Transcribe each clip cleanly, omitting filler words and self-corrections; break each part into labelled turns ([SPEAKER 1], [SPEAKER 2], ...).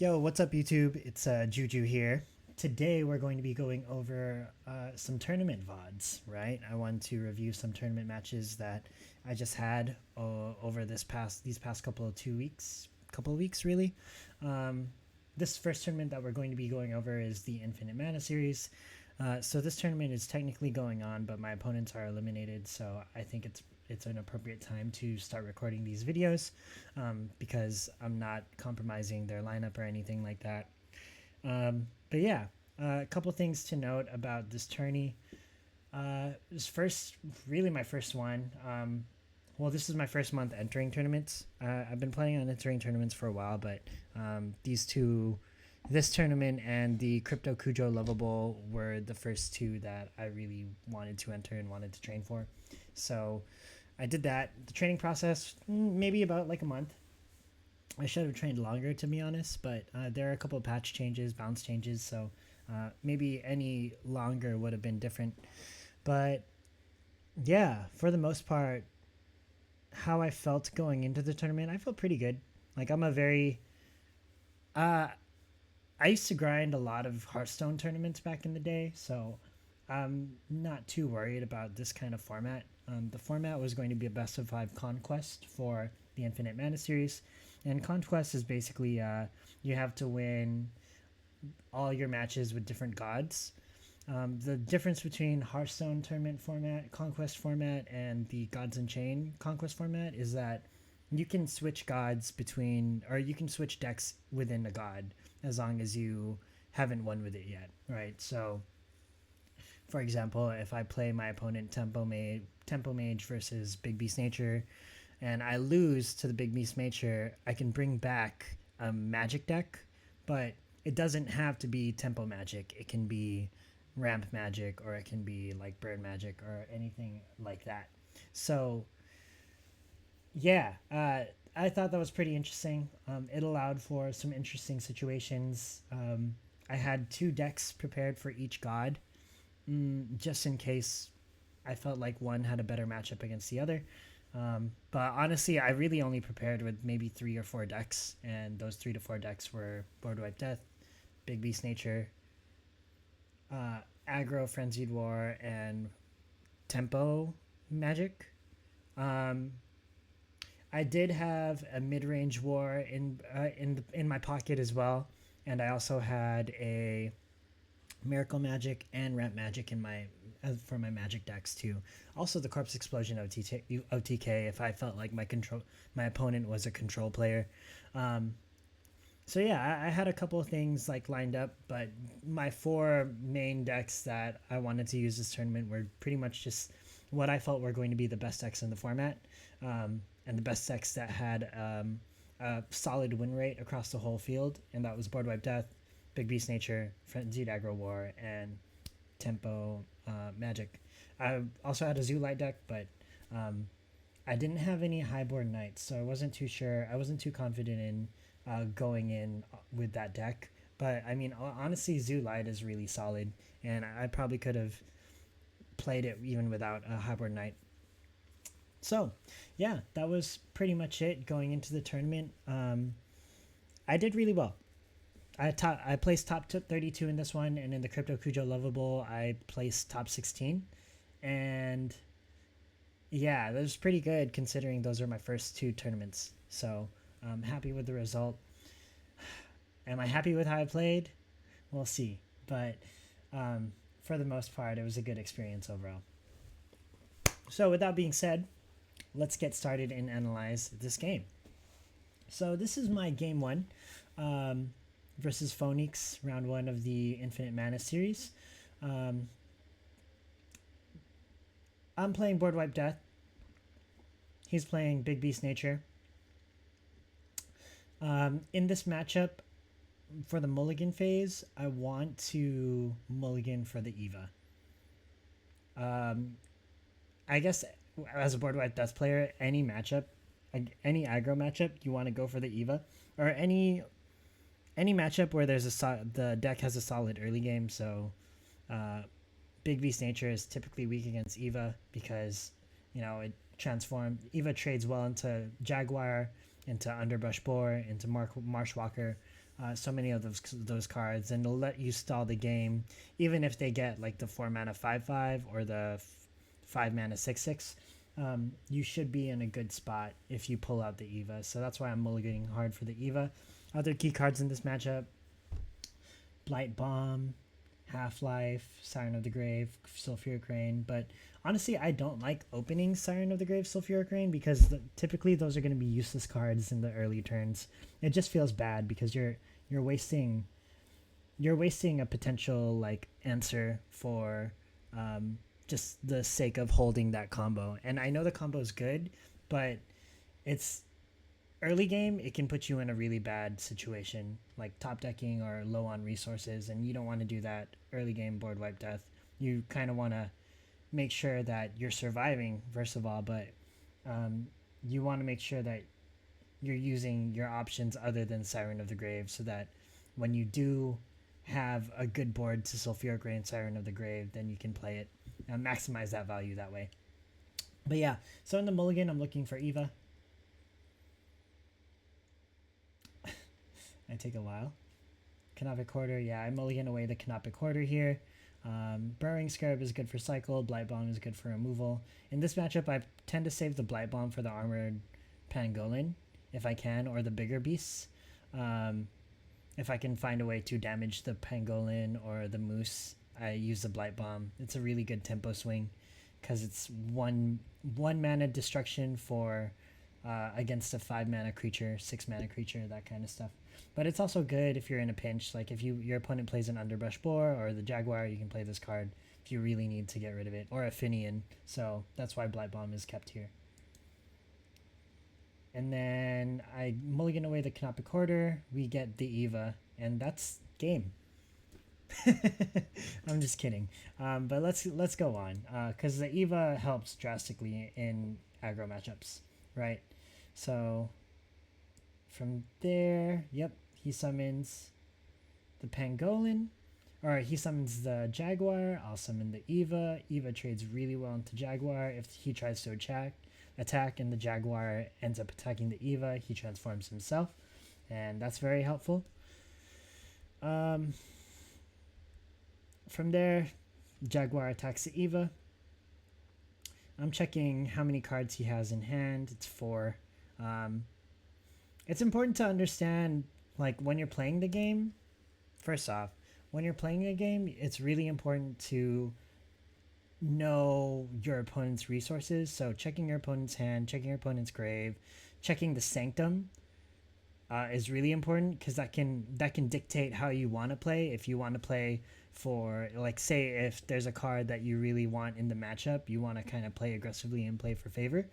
[SPEAKER 1] Yo, what's up, YouTube? It's Juju here. Today we're going to be going over some tournament VODs, right? I want to review some tournament matches that I just had over these past couple of weeks really. Um, this first tournament that we're going to be going over is the Infinite Mana series. So this tournament is technically going on, but my opponents are eliminated, so I think it's an appropriate time to start recording these videos because I'm not compromising their lineup or anything like that. But yeah, a couple things to note about this tourney. This first, really my first one. Well, this is my first month entering tournaments. I've been planning on entering tournaments for a while, but this tournament and the Crypto Cujo Lovable were the first two that I really wanted to enter and wanted to train for. So I did that. The training process, maybe about like a month. I should have trained longer, to be honest, but there are a couple of patch changes, bounce changes, so maybe any longer would have been different. But yeah, for the most part, how I felt going into the tournament, I felt pretty good. Like uh, I used to grind a lot of Hearthstone tournaments back in the day, so I'm not too worried about this kind of format. The format was going to be a best of five conquest for the Infinite Mana series, and conquest is basically you have to win all your matches with different gods. The difference between Hearthstone tournament format, conquest format, and the Gods Unchained conquest format is that you can switch gods between, or you can switch decks within a god as long as you haven't won with it yet, right? So for example, if I play my opponent Tempo Mage versus Big Beast Nature, and I lose to the Big Beast Nature, I can bring back a Magic deck, but it doesn't have to be Tempo Magic. It can be Ramp Magic, or it can be like Bird Magic, or anything like that. So yeah, I thought that was pretty interesting. It allowed for some interesting situations. I had two decks prepared for each god, just in case I felt like one had a better matchup against the other. But honestly, I really only prepared with maybe 3 or 4 decks, and those 3 to 4 decks were Board Wipe Death, Big Beast Nature, Aggro Frenzied War, and Tempo Magic. Um, I did have a mid range war in my pocket as well, and I also had a Miracle Magic and Ramp Magic in my for my Magic decks too. Also, the Corpse Explosion OTK if I felt like my opponent was a control player. Um, so yeah, I had a couple of things like lined up, but my 4 main decks that I wanted to use this tournament were pretty much just what I felt were going to be the best decks in the format, and the best decks that had a solid win rate across the whole field, and that was Board Wipe Death, Big Beast Nature, Frenzied Aggro War, and Tempo Magic. I also had a Zoo Light deck, but I didn't have any Highborn Knights, so I wasn't too sure. I wasn't too confident in going in with that deck. But I mean, honestly, Zoo Light is really solid, and I probably could have played it even without a Highborn Knight. So, yeah, that was pretty much it going into the tournament. I did really well. I placed top 32 in this one, and in the Crypto Cujo Lovable, I placed top 16. And yeah, that was pretty good considering those are my first 2 tournaments. So I'm happy with the result. Am I happy with how I played? We'll see. But for the most part, it was a good experience overall. So with that being said, let's get started and analyze this game. So this is my game 1 versus Phoenix, round 1 of the Infinite Mana series. I'm playing Board Wipe Death. He's playing Big Beast Nature. In this matchup, for the Mulligan phase, I want to Mulligan for the Eva. I guess as a Board Wipe Death player, any matchup, any aggro matchup, you want to go for the Eva, or any matchup where the deck has a solid early game. So Big Beast Nature is typically weak against Eva because it Eva trades well into Jaguar, into Underbrush Boar, into Marshwalker. So many of those cards, and they'll let you stall the game, even if they get like the 4 mana 5/5 or the 5 mana 6/6. You should be in a good spot if you pull out the Eva. So that's why I'm mulliganing hard for the Eva. Other key cards in this matchup: Blight Bomb, Half-Life, Siren of the Grave, Sulfuric Rain. But honestly, I don't like opening Siren of the Grave, Sulfuric Rain, because typically those are going to be useless cards in the early turns. It just feels bad because you're wasting a potential like answer for just the sake of holding that combo. And I know the combo is good, but it's early game, it can put you in a really bad situation, like top decking or low on resources, and you don't want to do that early game board wipe death. You kind of want to make sure that you're surviving, first of all, but you want to make sure that you're using your options other than Siren of the Grave, so that when you do have a good board to Sulfuric Rain, Siren of the Grave, then you can play it and maximize that value that way. But yeah, so in the mulligan, I'm looking for Eva. I take a while. Canopic Hoarder, yeah, I mulligan away the Canopic Hoarder here. Burrowing Scarab is good for cycle. Blight Bomb is good for removal. In this matchup, I tend to save the Blight Bomb for the Armored Pangolin, if I can, or the bigger beasts. If I can find a way to damage the Pangolin or the Moose, I use the Blight Bomb. It's a really good tempo swing because it's one mana destruction for against a 5 mana creature, 6 mana creature, that kind of stuff. But it's also good if you're in a pinch, like if your opponent plays an Underbrush Boar or the Jaguar, you can play this card if you really need to get rid of it, or a Finian. So that's why Blight Bomb is kept here. And then I mulligan away the Canopic Hoarder, we get the Eva, and that's game. I'm just kidding. But let's go on, because the Eva helps drastically in aggro matchups, right? So from there, yep, he summons the Pangolin, or he summons the Jaguar. I'll summon the Eva. Eva trades really well into Jaguar. If he tries to attack and the Jaguar ends up attacking the Eva, he transforms himself, and that's very helpful. From there, Jaguar attacks the Eva. I'm checking how many cards he has in hand. It's 4. It's important to understand, like, when you're playing the game, first off, when you're playing a game, it's really important to know your opponent's resources. So checking your opponent's hand, checking your opponent's grave, checking the Sanctum is really important, because that can dictate how you want to play. If you want to play for, like, say if there's a card that you really want in the matchup, you want to kind of play aggressively and play for favor,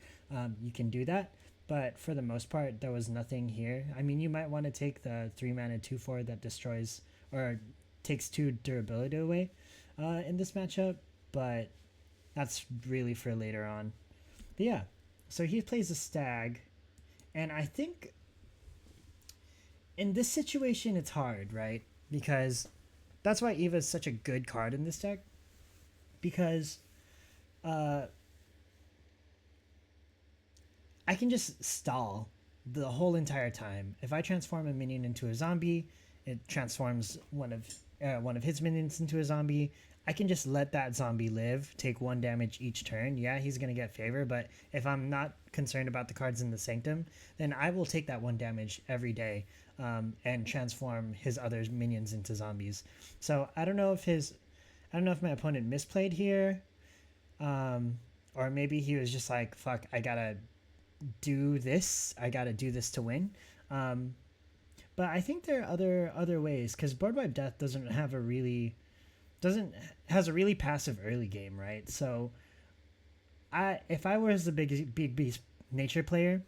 [SPEAKER 1] you can do that. But for the most part, there was nothing here. I mean, you might want to take the 3 mana 2/4 that destroys or takes 2 durability away in this matchup, but that's really for later on. But yeah, so he plays a Stag, and I think in this situation it's hard, right? Because that's why Eva is such a good card in this deck, because I can just stall the whole entire time. If I transform a minion into a zombie, it transforms one of his minions into a zombie. I can just let that zombie live, take 1 damage each turn. Yeah, he's going to get favor, but if I'm not concerned about the cards in the Sanctum, then I will take that 1 damage every day and transform his other minions into zombies. So I don't know if my opponent misplayed here, or maybe he was just like, fuck, I gotta do this to win. But I think there are other ways, because Board Wipe Death has a really passive early game, right? So if I was the big beast nature player,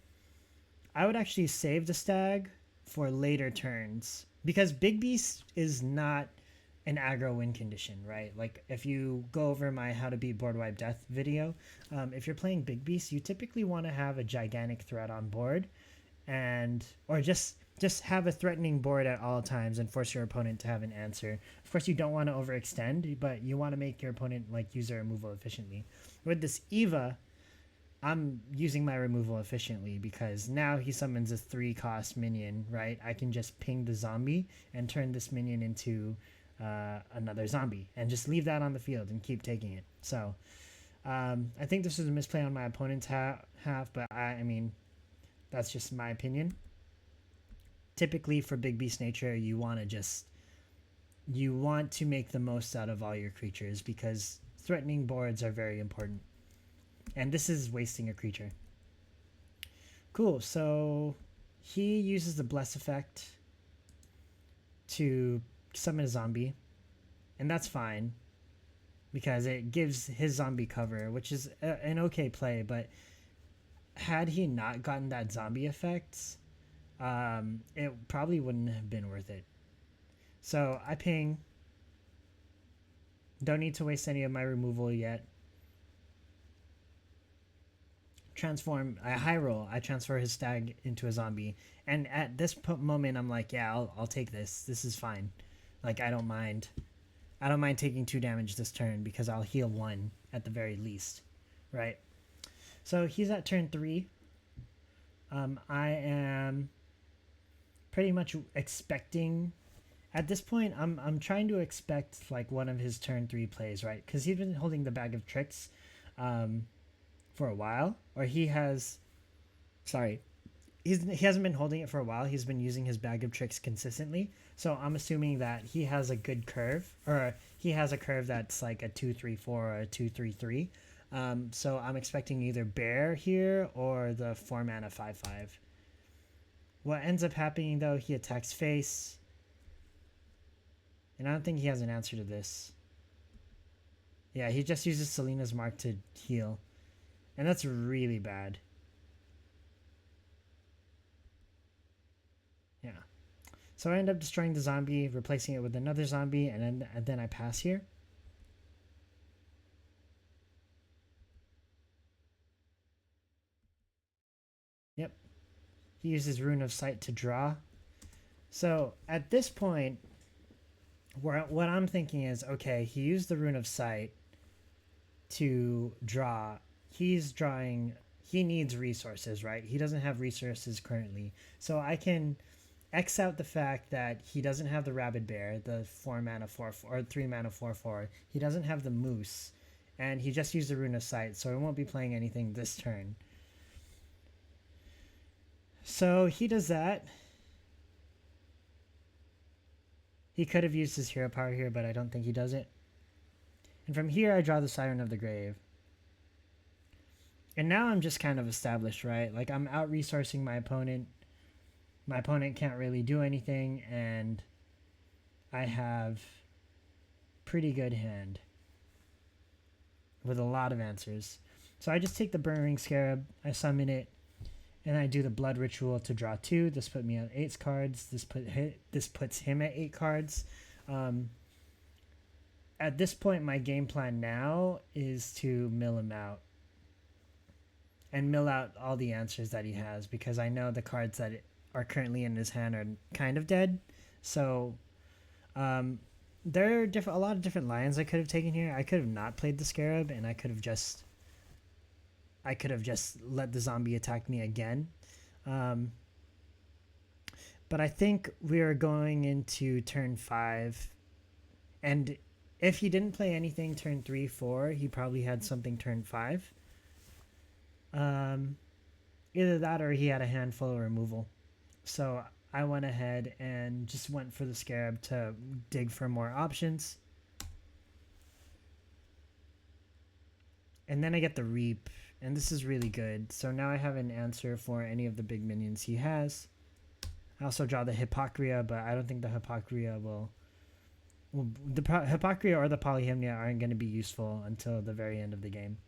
[SPEAKER 1] I would actually save the Stag for later turns, because big beast is not an aggro win condition, right? Like, if you go over my how to beat board wipe death video, if you're playing big beast, you typically want to have a gigantic threat on board, or just have a threatening board at all times and force your opponent to have an answer. Of course, you don't want to overextend, but you want to make your opponent like use their removal efficiently. With this Eva, I'm using my removal efficiently because now he summons a 3-cost minion, right? I can just ping the zombie and turn this minion into another zombie and just leave that on the field and keep taking it. So I think this was a misplay on my opponent's half, but I mean, that's just my opinion. Typically for Big Beast Nature, you want to make the most out of all your creatures because threatening boards are very important. And this is wasting a creature. Cool, so he uses the Bless effect to summon a zombie. And that's fine because it gives his zombie cover, which is an okay play. But had he not gotten that zombie effect, it probably wouldn't have been worth it. So I ping. Don't need to waste any of my removal yet. Transform. I high roll. I transfer his stag into a zombie. And at this moment, I'm like, yeah, I'll take this. This is fine. Like, I don't mind. I don't mind taking 2 damage this turn because I'll heal 1 at the very least. Right? So he's at turn 3. I am pretty much expecting... At this point, I'm trying to expect like one of his turn 3 plays, right? Because he's been holding the Bag of Tricks for a while. Or he has... Sorry. He hasn't been holding it for a while. He's been using his Bag of Tricks consistently. So I'm assuming that he has a good curve. Or he has a curve that's like a 2-3-4 or a 2-3-3. So I'm expecting either Bear here or the 4-mana 5-5. What ends up happening though, he attacks face. And I don't think he has an answer to this. Yeah, he just uses Selena's Mark to heal. And that's really bad. Yeah. So I end up destroying the zombie, replacing it with another zombie, and then I pass here. Yep. He uses Rune of Sight to draw. So at this point, what I'm thinking is, okay, he used the Rune of Sight to draw. He's drawing... He needs resources, right? He doesn't have resources currently. So I can X out the fact that he doesn't have the Rabid Bear, the 4-mana 4-4, or 3-mana 4-4. He doesn't have the Moose. And he just used the Rune of Sight, so I won't be playing anything this turn. So he does that. He could have used his hero power here, but I don't think he does it. And from here, I draw the Siren of the Grave. And now I'm just kind of established, right? Like, I'm out-resourcing my opponent. My opponent can't really do anything, and I have pretty good hand with a lot of answers. So I just take the Burning Scarab, I summon it, and I do the Blood Ritual to draw 2. This put me at 8 cards. This puts him at 8 cards. At this point, my game plan now is to mill him out. And mill out all the answers that he has, because I know the cards that are currently in his hand are kind of dead. So there are a lot of different lines I could have taken here. I could have not played the Scarab, and I could have just let the zombie attack me again. But I think we are going into turn 5, and if he didn't play anything turn 3, 4, he probably had something turn 5. Either that or he had a handful of removal. So I went ahead and just went for the Scarab to dig for more options. And then I get the Reap, and this is really good. So now I have an answer for any of the big minions he has. I also draw the Hypocria, but I don't think the Hypocria the Hypocria or the Polyhymnia aren't going to be useful until the very end of the game.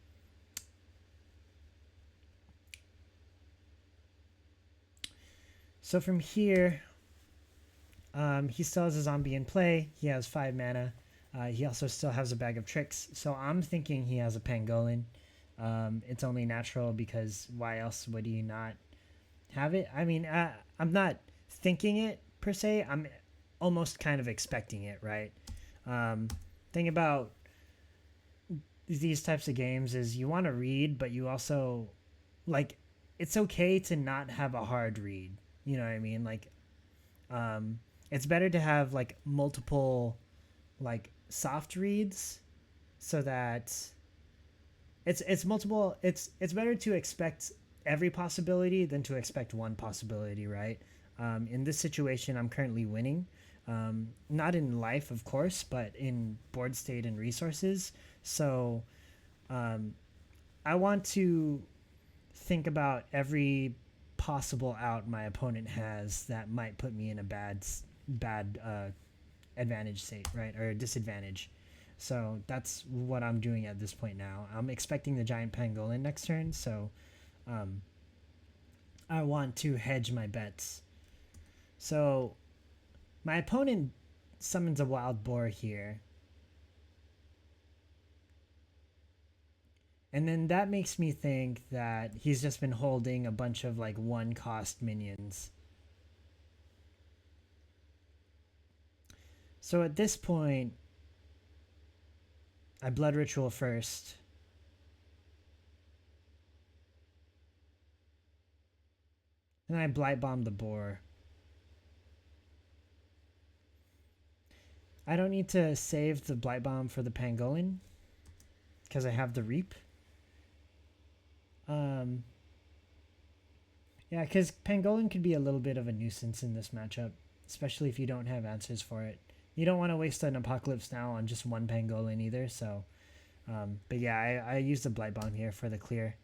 [SPEAKER 1] So from here, he still has a zombie in play. He has 5 mana. He also still has a Bag of Tricks. So I'm thinking he has a Pangolin. It's only natural, because why else would he not have it? I mean, I'm not thinking it per se. I'm almost kind of expecting it, right? Thing about these types of games is you want to read, but you also like it's okay to not have a hard read. You know what I mean? Like um, it's better to have like multiple like soft reads so that it's multiple. It's better to expect every possibility than to expect one possibility, right? In this situation, I'm currently winning. Not in life, of course, but in board state and resources. So um, I want to think about every possible out my opponent has that might put me in a bad advantage state, right, or disadvantage. So that's what I'm doing at this point now. I'm expecting the giant pangolin next turn, so um, I want to hedge my bets. So my opponent summons a wild boar here, and then that makes me think that he's just been holding a bunch of like one cost minions. So at this point, I blood ritual first. And I blight bomb the boar. I don't need to save the blight bomb for the pangolin because I have the reap. Um, yeah, because pangolin could be a little bit of a nuisance in this matchup, especially if you don't have answers for it. You don't want to waste an apocalypse now on just one pangolin either. So, but yeah, I use the blight bomb here for the clear.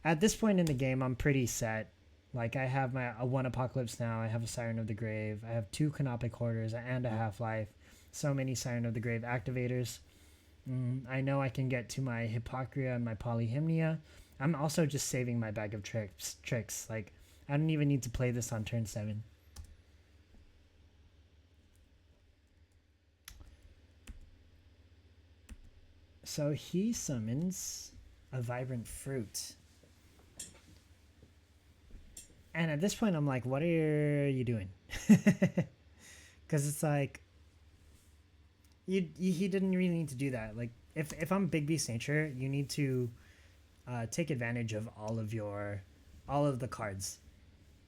[SPEAKER 1] At this point in the game, I'm pretty set. Like I have my one apocalypse now. I have a Siren of the Grave. I have two Canopic Hoarders and a Half Life. So many Siren of the Grave activators. I know I can get to my Hippocria and my Polyhymnia. I'm also just saving my bag of tricks. Like I don't even need to play this on turn 7. So he summons a Vibrant Fruit. And at this point, I'm like, what are you doing? Because it's like, he didn't really need to do that. Like, if I'm Big Beast Nature, you need to take advantage of all of the cards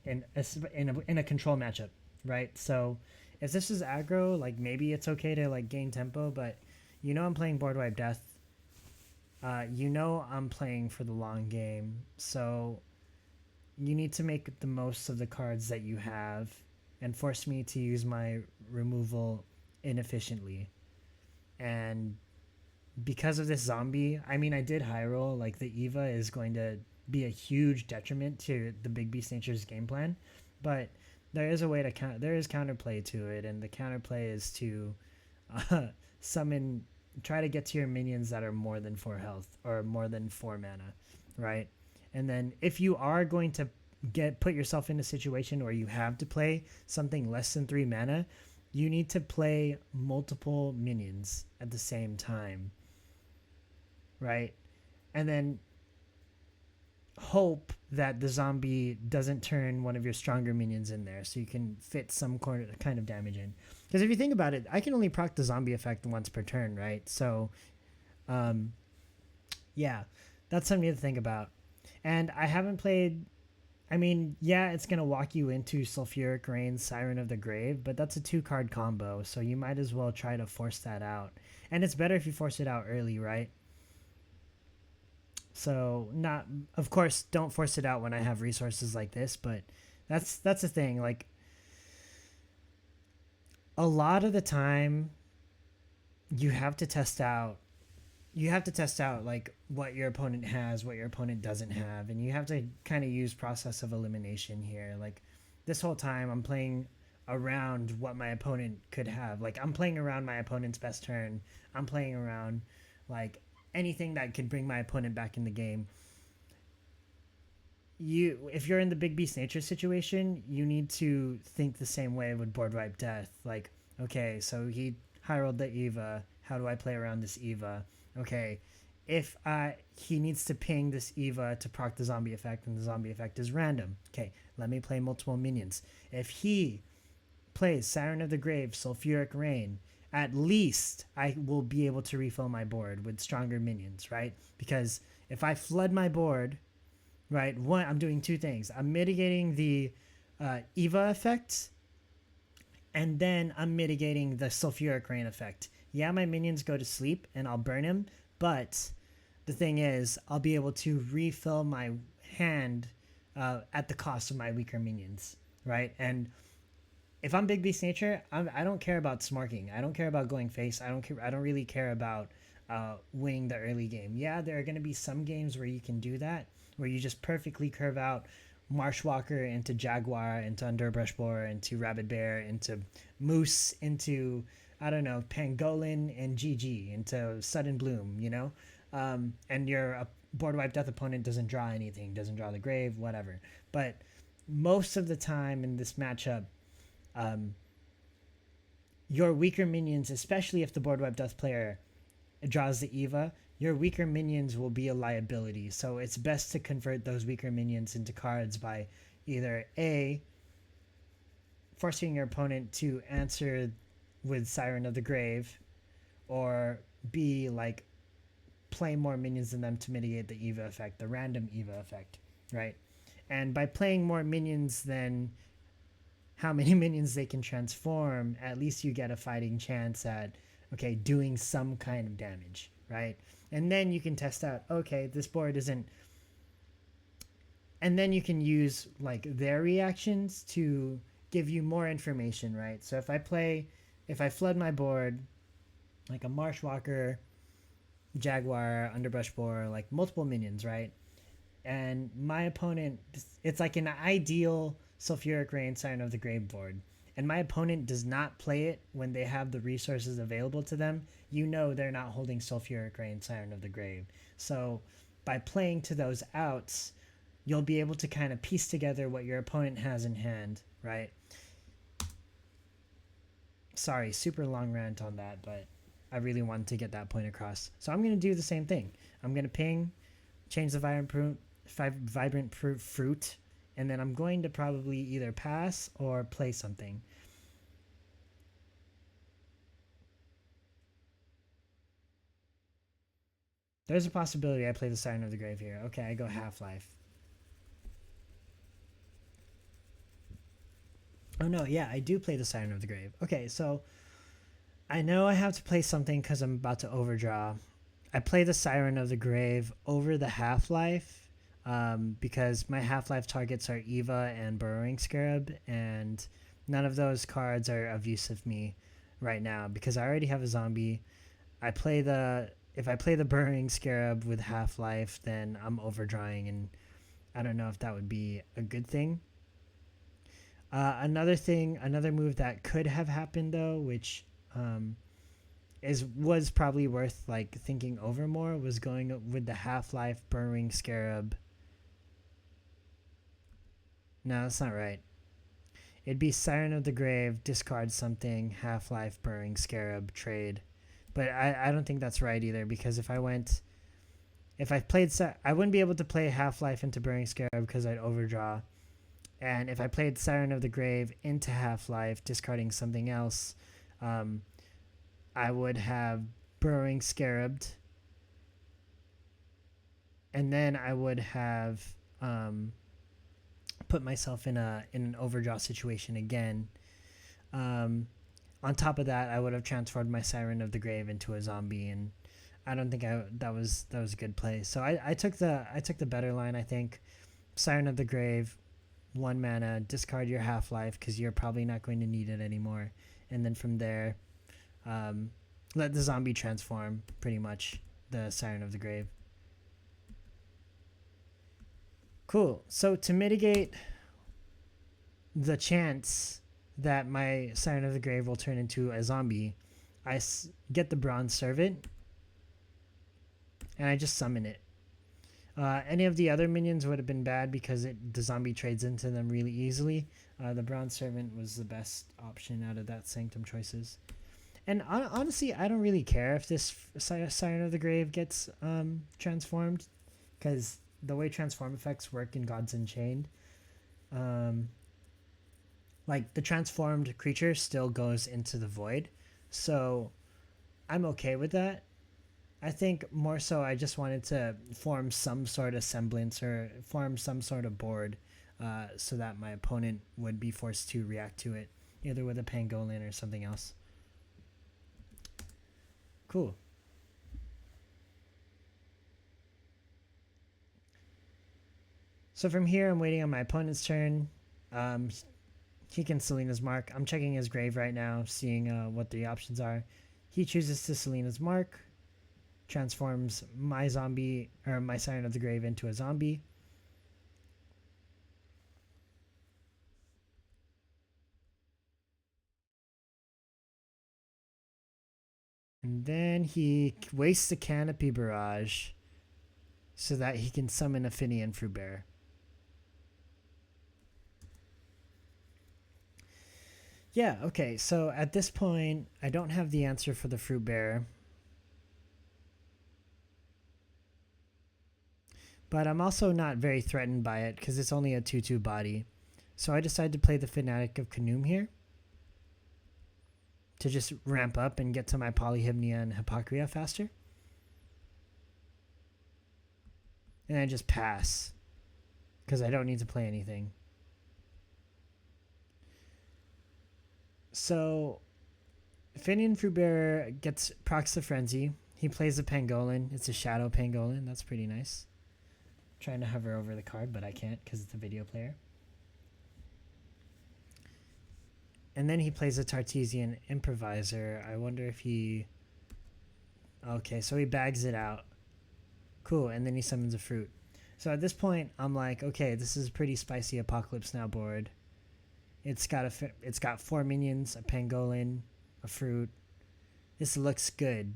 [SPEAKER 1] in a control matchup, right? So if this is aggro, like maybe it's okay to like gain tempo, but I'm playing board wipe death. I'm playing for the long game, so you need to make the most of the cards that you have and force me to use my removal inefficiently. And because of this zombie, I mean, I did high roll. Like the Eva is going to be a huge detriment to the Big Beast Nature's game plan, but there is a way to there is counterplay to it, and the counterplay is to summon, try to get to your minions that are more than 4 health or more than 4 mana, right? And then if you are going to put yourself in a situation where you have to play something less than 3 mana, you need to play multiple minions at the same time, right? And then hope that the zombie doesn't turn one of your stronger minions in there so you can fit some kind of damage in. Because if you think about it, I can only proc the zombie effect once per turn, right? So, yeah, that's something to think about. And I haven't played. I mean, yeah, it's going to walk you into Sulfuric Rain, Siren of the Grave, but that's a 2-card combo, so you might as well try to force that out. And it's better if you force it out early, right? So, not, of course, don't force it out when I have resources like this, but that's the thing. Like, a lot of the time, you have to test out like what your opponent has, what your opponent doesn't have, and you have to kind of use process of elimination here. Like this whole time I'm playing around what my opponent could have. Like I'm playing around my opponent's best turn. I'm playing around like anything that could bring my opponent back in the game. If you're in the Big Beast Nature situation, you need to think the same way with board wipe death. Like, okay, so he high rolled the Eva. How do I play around this Eva? Okay, if he needs to ping this Eva to proc the zombie effect, and the zombie effect is random. Okay, let me play multiple minions. If he plays Siren of the Grave, Sulfuric Rain, at least I will be able to refill my board with stronger minions, right? Because if I flood my board right? One, I'm doing two things. I'm mitigating the Eva effect, and then I'm mitigating the sulfuric rain effect. Yeah, my minions go to sleep and I'll burn him, but the thing is, I'll be able to refill my hand at the cost of my weaker minions, right? And if I'm Big Beast Nature, I don't care about smarking. I don't care about going face. I don't care. I don't really care about winning the early game. Yeah, there are going to be some games where you can do that, where you just perfectly curve out Marshwalker into Jaguar, into Underbrush Boar, into Rabbit Bear, into Moose, into I don't know Pangolin and GG, into Sudden Bloom. And your board wipe death opponent doesn't draw anything, doesn't draw the grave, whatever. But most of the time in this matchup, um, your weaker minions, especially if the board wipe death player draws the Eva, your weaker minions will be a liability. So it's best to convert those weaker minions into cards by either A, forcing your opponent to answer with Siren of the Grave, or B, like play more minions than them to mitigate the Eva effect, the random Eva effect, right? And by playing more minions than how many minions they can transform, at least you get a fighting chance at, okay, doing some kind of damage, right? And then you can test out, okay, this board isn't. And then you can use like their reactions to give you more information, right? So if I flood my board, like a Marshwalker, Jaguar, Underbrush Boar, like multiple minions, right? And my opponent, it's like an ideal Sulfuric Rain Sign of the Grave board. And my opponent does not play it when they have the resources available to them. You know they're not holding Sulfuric Rain Siren of the Grave. So by playing to those outs, you'll be able to kind of piece together what your opponent has in hand, right? Sorry, super long rant on that, but I really wanted to get that point across. So I'm going to do the same thing. I'm going to ping, change the vibrant fruit, and then I'm going to probably either pass or play something. There's a possibility I play the Siren of the Grave here. Okay, I go Half-Life. Oh no, yeah, I do play the Siren of the Grave. Okay, so I know I have to play something because I'm about to overdraw. I play the Siren of the Grave over the Half-Life because my Half-Life targets are Eva and Burrowing Scarab, and none of those cards are of use of me right now because I already have a zombie. If I play the Burrowing Scarab with Half-Life, then I'm overdrawing, and I don't know if that would be a good thing. Another move that could have happened though, which was probably worth like thinking over more, was going with the Half-Life Burrowing Scarab. No, that's not right. It'd be Siren of the Grave, discard something, Half-Life Burrowing Scarab, trade. But I don't think that's right either, because if I played, I wouldn't be able to play Half-Life into Burrowing Scarab because I'd overdraw. And if I played Siren of the Grave into Half-Life, discarding something else, I would have Burrowing Scarabed. And then I would have put myself in an overdraw situation again. On top of that, I would have transformed my Siren of the Grave into a zombie, and I don't think that was a good play. So I took the better line, I think. Siren of the Grave, 1 mana, discard your Half-Life because you're probably not going to need it anymore, and then from there, let the zombie transform, pretty much, the Siren of the Grave. Cool. So to mitigate the chance that my Siren of the Grave will turn into a zombie, I get the Bronze Servant, and I just summon it. Any of the other minions would have been bad because the zombie trades into them really easily. The Bronze Servant was the best option out of that Sanctum choices. And honestly, I don't really care if this Siren of the Grave gets transformed, because the way transform effects work in Gods Unchained, like the transformed creature still goes into the void, so I'm okay with that. I think more so I just wanted to form some sort of semblance or form some sort of board so that my opponent would be forced to react to it, either with a pangolin or something else. Cool. So from here, I'm waiting on my opponent's turn. He can Selena's Mark. I'm checking his grave right now, seeing what the options are. He chooses to Selena's Mark, transforms my zombie or my Siren of the Grave into a zombie. And then he wastes the Canopy Barrage so that he can summon a Finian Fruit Bearer. Yeah, okay, so at this point, I don't have the answer for the Fruit Bearer. But I'm also not very threatened by it because it's only a 2/2 body. So I decided to play the Fanatic of Khnum here to just ramp up and get to my Polyhymnia and Hypocria faster. And I just pass because I don't need to play anything. So Finian Fruitbearer gets procs the Frenzy. He plays a Pangolin. It's a Shadow Pangolin. That's pretty nice. Trying to hover over the card, but I can't because it's a video player. And then he plays a Tartesian Improviser. I wonder if he... Okay, so he bags it out. Cool, and then he summons a fruit. So at this point, I'm like, okay, this is a pretty spicy Apocalypse Now board. It's got 4 minions, a Pangolin, a fruit. This looks good.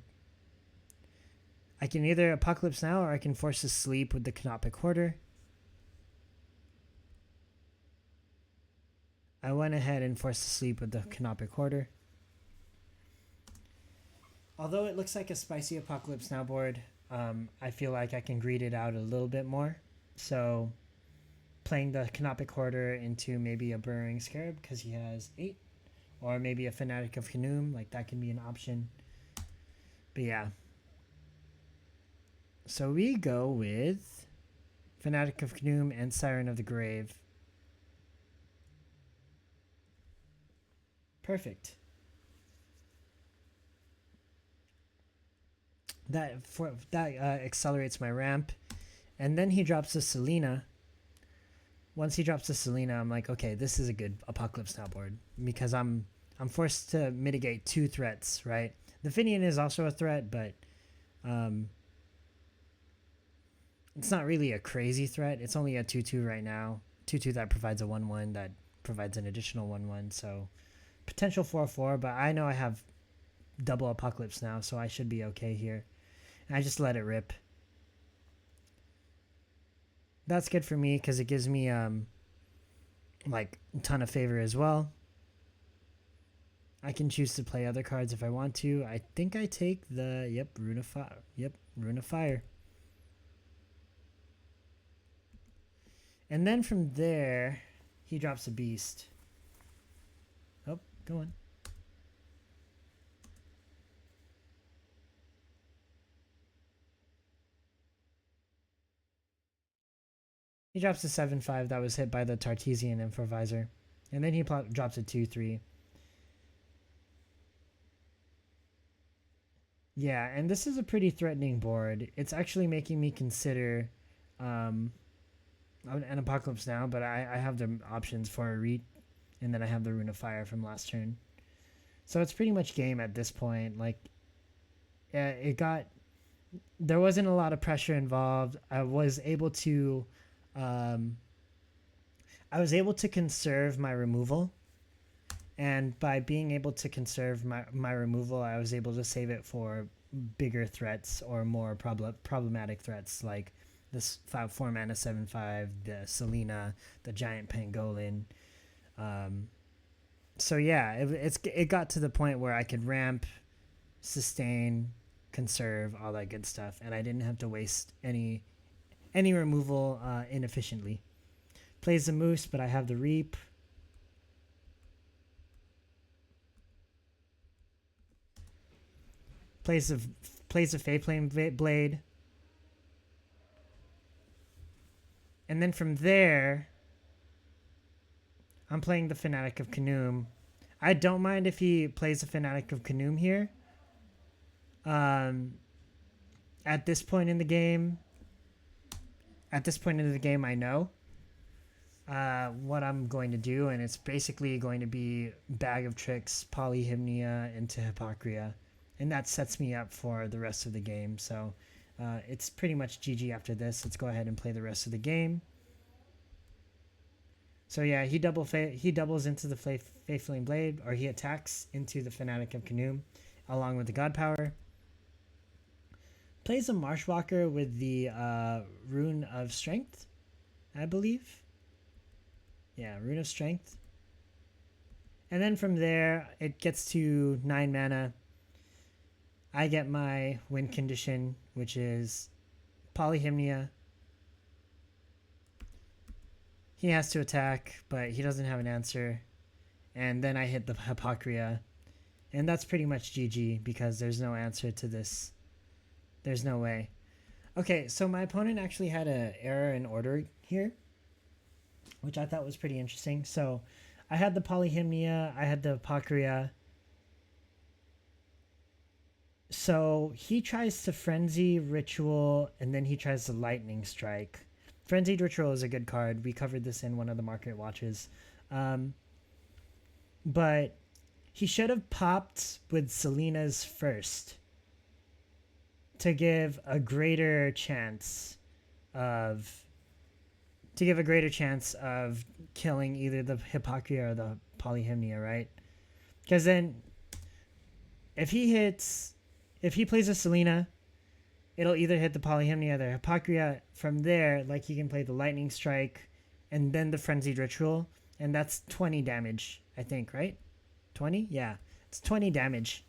[SPEAKER 1] I can either Apocalypse Now or I can force a sleep with the Canopic Hoarder. I went ahead and forced a sleep with the Canopic Hoarder. Although it looks like a spicy Apocalypse Now board, I feel like I can greed it out a little bit more. So playing the Canopic Hoarder into maybe a Burrowing Scarab because he has 8. Or maybe a Fanatic of Khnum, like that can be an option. But yeah. So we go with Fanatic of Khnum and Siren of the Grave. Perfect. That accelerates my ramp. And then he drops the Selena. Once he drops the Selena, I'm like, okay, this is a good Apocalypse Now board because I'm forced to mitigate 2 threats, right? The Finian is also a threat, but it's not really a crazy threat. It's only a 2/2 right now. 2/2 that provides a 1/1 that provides an additional 1/1. So potential 4/4, but I know I have double Apocalypse Now, so I should be okay here. And I just let it rip. That's good for me because it gives me like a ton of favor as well. I can choose to play other cards if I want to. I think I take the Rune of Fire. Rune of Fire. And then from there, he drops a Beast. Oh, go on. He drops a 7/5 that was hit by the Tartesian Improviser. And then he drops a 2/3. Yeah, and this is a pretty threatening board. It's actually making me consider an Apocalypse Now, but I have the options for a Reet, and then I have the Rune of Fire from last turn. So it's pretty much game at this point. Like, there wasn't a lot of pressure involved. I was able to conserve my removal. And by being able to conserve my removal, I was able to save it for bigger threats or more problematic threats like this 4 mana 7/5, the Selena, the giant Pangolin. So yeah, it got to the point where I could ramp, sustain, conserve, all that good stuff, and I didn't have to waste any removal inefficiently. Plays the Moose, but I have the Reap. Plays plays a Flame Blade. And then from there, I'm playing the Fanatic of Kanoom. I don't mind if he plays the Fanatic of Kanoom here. At this point in the game, I know what I'm going to do, and it's basically going to be Bag of Tricks, Polyhymnia into Hypocrisy, and that sets me up for the rest of the game. So it's pretty much GG after this. Let's go ahead and play the rest of the game. So yeah, he doubles into the Flame Blade, or he attacks into the Fanatic of Kanoom, along with the God Power. Plays a Marshwalker with the Rune of Strength, I believe. Yeah, Rune of Strength. And then from there, it gets to 9 mana. I get my win condition, which is Polyhymnia. He has to attack, but he doesn't have an answer. And then I hit the Hypocrisy. And that's pretty much GG, because there's no answer to this. There's no way. Okay, so my opponent actually had an error in order here, which I thought was pretty interesting. So I had the Polyhymnia, I had the Hypocrisy. So he tries to Frenzy Ritual, and then he tries to Lightning Strike. Frenzied Ritual is a good card. We covered this in one of the market watches. But he should have popped with Selena's first to give a greater chance of killing either the Hypocrisy or the Polyhymnia, right? Because then if he plays a Selena, it'll either hit the Polyhymnia or the Hypocrisy. From there, like, he can play the Lightning Strike and then the Frenzied Ritual, and that's 20 damage, I think, right? 20? Yeah, it's 20 damage.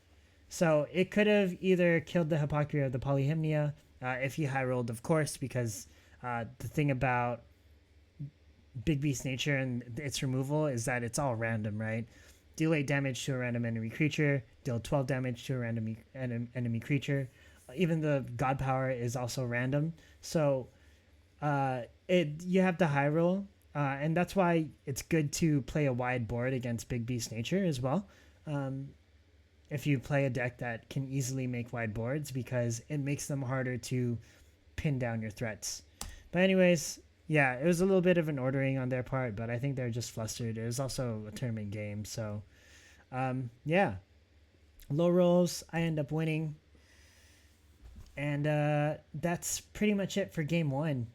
[SPEAKER 1] So it could have either killed the Hypocrisy or the Polyhymnia, if he high rolled, of course, because the thing about Big Beast Nature and its removal is that it's all random, right? Deal 8 damage to a random enemy creature, deal 12 damage to a random enemy creature. Even the God Power is also random. So you have to high roll, and that's why it's good to play a wide board against Big Beast Nature as well. If you play a deck that can easily make wide boards, because it makes them harder to pin down your threats. But anyways, yeah, it was a little bit of an ordering on their part, but I think they're just flustered. It was also a tournament game, so yeah. Low rolls, I end up winning. And that's pretty much it for game one.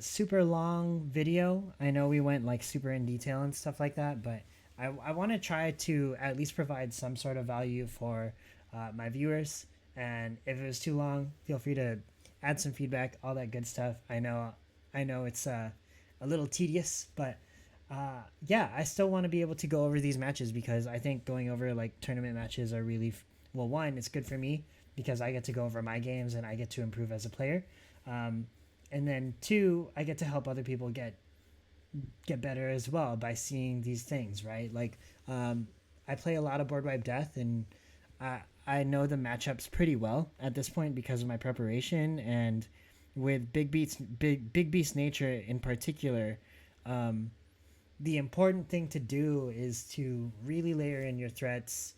[SPEAKER 1] Super long video. I know we went like super in detail and stuff like that, but I want to try to at least provide some sort of value for my viewers. And if it was too long, feel free to add some feedback, all that good stuff. I know it's a little tedious, but yeah, I still want to be able to go over these matches, because I think going over like tournament matches are really, well, one, it's good for me because I get to go over my games and I get to improve as a player. And then two, I get to help other people get better as well by seeing these things, right? Like, I play a lot of Board Wipe Death, and I know the matchups pretty well at this point because of my preparation. And with Big Beast Nature in particular, the important thing to do is to really layer in your threats.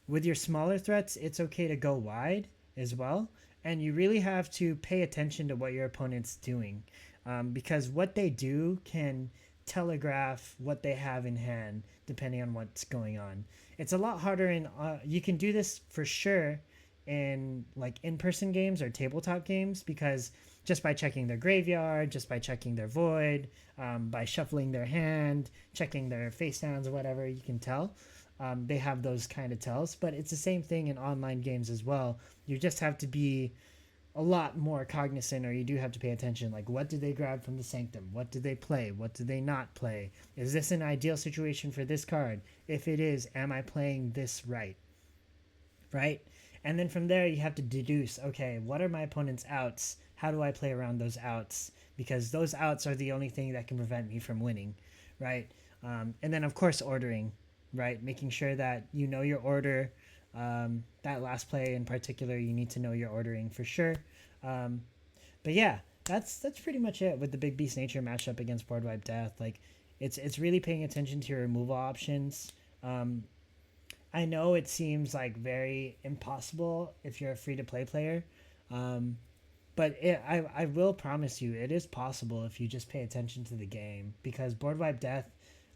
[SPEAKER 1] With your smaller threats, it's okay to go wide as well, and you really have to pay attention to what your opponent's doing, because what they do can telegraph what they have in hand depending on what's going on. It's a lot harder in you can do this for sure in like in-person games or tabletop games, because just by checking their graveyard, just by checking their void, by shuffling their hand, checking their face downs or whatever, you can tell. They have those kind of tells, but it's the same thing in online games as well. You just have to be a lot more cognizant, or you do have to pay attention. Like, what did they grab from the Sanctum? What did they play? What did they not play? Is this an ideal situation for this card? If it is, am I playing this right? Right? And then from there, you have to deduce, okay, what are my opponent's outs? How do I play around those outs? Because those outs are the only thing that can prevent me from winning, right? And then, of course, ordering, right? Making sure that you know your order, That last play in particular, you need to know your ordering for sure. Um, but yeah, that's pretty much it with the Big Beast Nature matchup against Board Wipe Death. Like, it's really paying attention to your removal options. Um, I know it seems like very impossible if you're a free to play player, um, but I will promise you it is possible if you just pay attention to the game, because Board Wipe Death,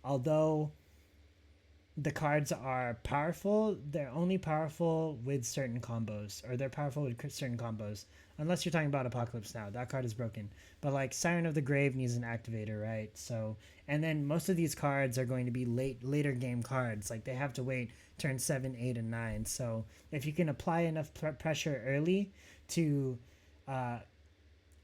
[SPEAKER 1] although the cards are powerful, they're only powerful with certain combos, or they're powerful with certain combos. Unless you're talking about Apocalypse Now, that card is broken. But like Siren of the Grave needs an activator, right? So, and then most of these cards are going to be later game cards. Like they have to wait turn 7, 8, and 9. So if you can apply enough pressure early to uh,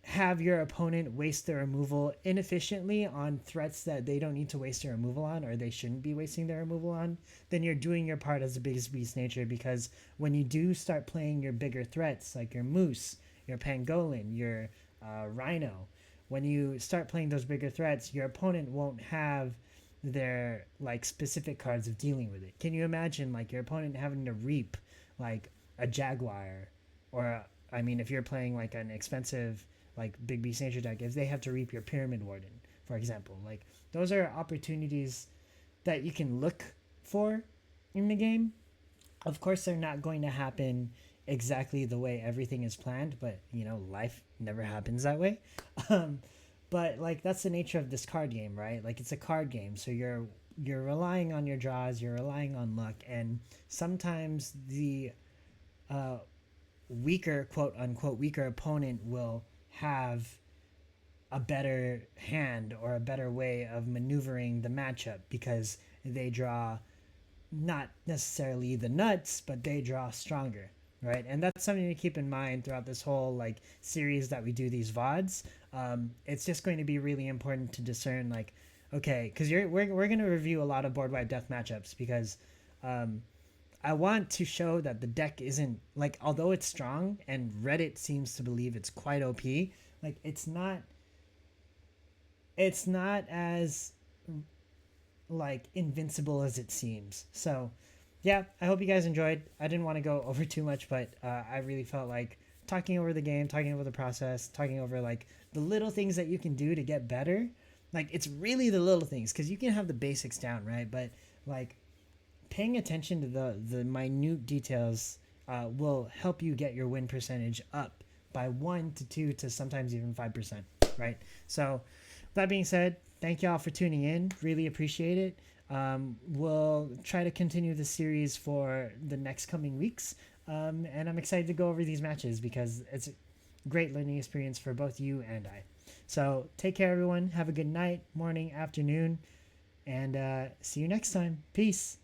[SPEAKER 1] have your opponent waste their removal inefficiently on threats that they don't need to waste their removal on, or they shouldn't be wasting their removal on, then you're doing your part as the biggest beast nature. Because when you do start playing your bigger threats, like your Moose, your Pangolin, your Rhino, when you start playing those bigger threats, your opponent won't have their like specific cards of dealing with it. Can you imagine like your opponent having to reap like a Jaguar, or I mean, if you're playing like an expensive like Big Beast Nature deck, if they have to reap your Pyramid Warden, for example. Like, those are opportunities that you can look for in the game. Of course, they're not going to happen exactly the way everything is planned, but, you know, life never happens that way. Um, but, like, that's the nature of this card game, right? Like, it's a card game, so you're relying on your draws, you're relying on luck, and sometimes the uh, weaker, quote unquote, weaker opponent will have a better hand or a better way of maneuvering the matchup, because they draw not necessarily the nuts, but they draw stronger, right? And that's something to keep in mind throughout this whole like series that we do these VODs. It's just going to be really important to discern, like, okay, because we're going to review a lot of board wide death matchups, because um, I want to show that the deck isn't like, although it's strong and Reddit seems to believe it's quite OP, like it's not as like invincible as it seems. So yeah, I hope you guys enjoyed. I didn't want to go over too much, but I really felt like talking over the game, talking over the process, talking over like the little things that you can do to get better. Like, it's really the little things, because you can have the basics down, right? But like paying attention to the minute details will help you get your win percentage up by 1 to 2 to sometimes even 5%, right? So that being said, thank y'all for tuning in. Really appreciate it. We'll try to continue the series for the next coming weeks. And I'm excited to go over these matches, because it's a great learning experience for both you and I. So take care, everyone. Have a good night, morning, afternoon, and see you next time. Peace.